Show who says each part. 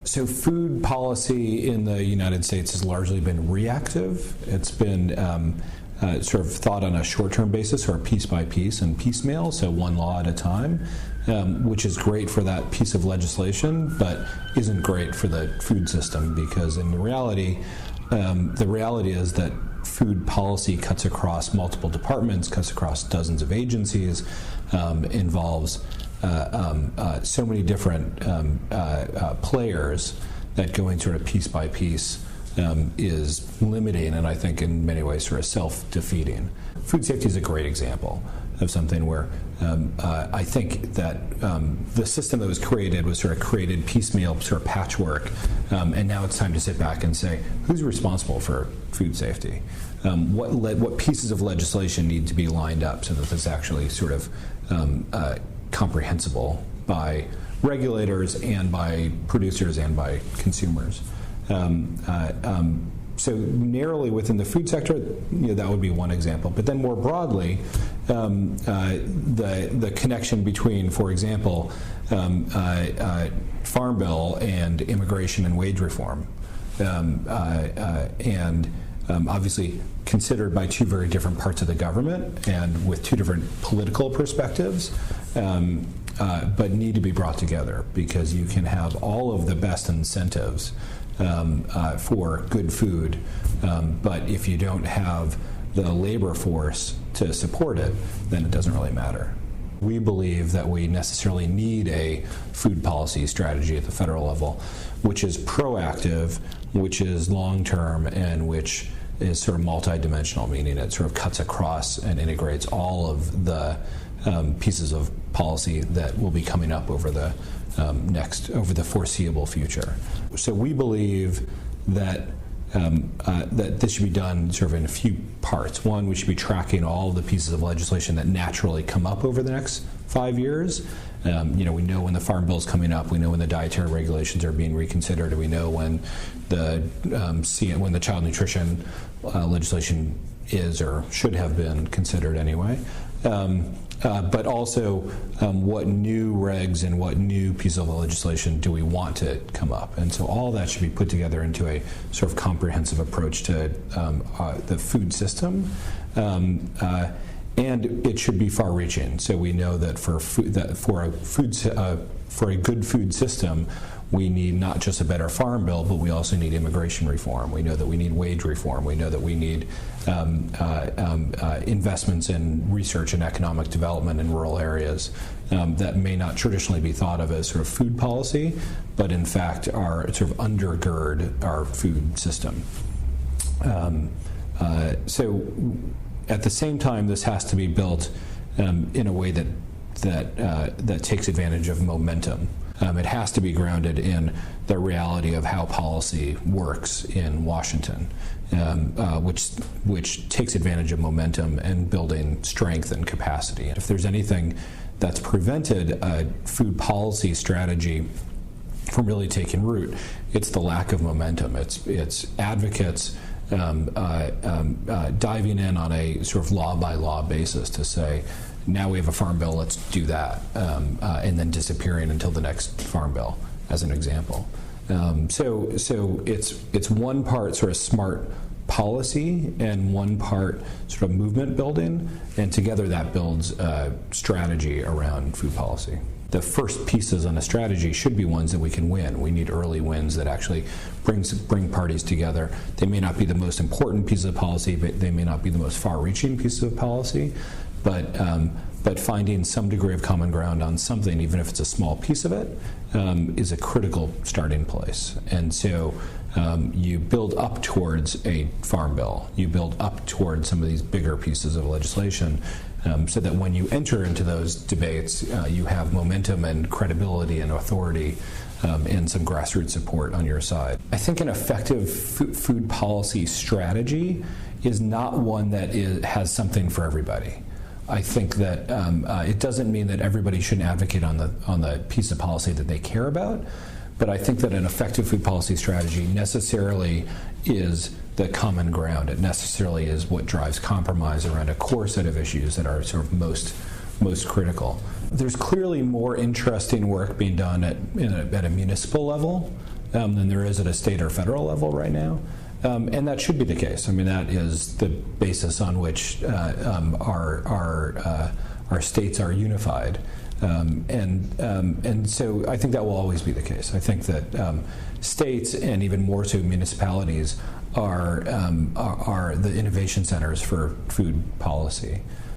Speaker 1: So food policy in the United States has largely been reactive. It's been sort of thought on a short-term basis or piece by piece and piecemeal, so one law at a time, which is great for that piece of legislation, but isn't great for the food system because in reality, the reality is that food policy cuts across multiple departments, cuts across dozens of agencies, involves so many different players that going sort of piece by piece is limiting and I think in many ways sort of self-defeating. Food safety is a great example of something where I think that the system that was created was sort of created piecemeal, sort of patchwork, and now it's time to sit back and say, who's responsible for food safety? What pieces of legislation need to be lined up so that this actually sort of comprehensible by regulators and by producers and by consumers. So narrowly within the food sector, that would be one example. But then more broadly, the connection between, for example, Farm Bill and immigration and wage reform, and obviously considered by two very different parts of the government and with two different political perspectives, but need to be brought together because you can have all of the best incentives for good food, but if you don't have the labor force to support it, then it doesn't really matter. We believe that we necessarily need a food policy strategy at the federal level, which is proactive, which is long-term, and which is sort of multidimensional, meaning it sort of cuts across and integrates all of the pieces of policy that will be coming up over the over the foreseeable future. So we believe that that this should be done sort of in a few parts. One, we should be tracking all the pieces of legislation that naturally come up over the next 5 years. We know when the Farm Bill is coming up. We know when the dietary regulations are being reconsidered. We know when the child nutrition legislation is or should have been considered anyway. But also what new regs and what new piece of legislation do we want to come up. And so all that should be put together into a sort of comprehensive approach to the food system. And it should be far-reaching. So we know that for a good food system, we need not just a better Farm Bill, but we also need immigration reform. We know that we need wage reform. We know that we need investments in research and economic development in rural areas that may not traditionally be thought of as sort of food policy, but in fact are sort of undergird our food system. So at the same time, this has to be built in a way that takes advantage of momentum. It has to be grounded in the reality of how policy works in Washington, which takes advantage of momentum and building strength and capacity. If there's anything that's prevented a food policy strategy from really taking root, it's the lack of momentum. It's advocates diving in on a sort of law-by-law basis to say, now we have a Farm Bill, let's do that, and then disappearing until the next Farm Bill, as an example. So it's one part sort of smart policy and one part sort of movement building, and together that builds a strategy around food policy. The first pieces on a strategy should be ones that we can win. We need early wins that actually bring parties together. They may not be the most important piece of policy, but they may not be the most far-reaching piece of policy. But finding some degree of common ground on something, even if it's a small piece of it, is a critical starting place. And so you build up towards a Farm Bill. You build up towards some of these bigger pieces of legislation so that when you enter into those debates, you have momentum and credibility and authority and some grassroots support on your side. I think an effective food policy strategy is not one that has something for everybody. I think that it doesn't mean that everybody shouldn't advocate on the piece of policy that they care about, but I think that an effective food policy strategy necessarily is the common ground. It necessarily is what drives compromise around a core set of issues that are sort of most critical. There's clearly more interesting work being done at a municipal level than there is at a state or federal level right now. And that should be the case. I mean, that is the basis on which our states are unified. And so I think that will always be the case. I think that states, and even more so municipalities, are the innovation centers for food policy.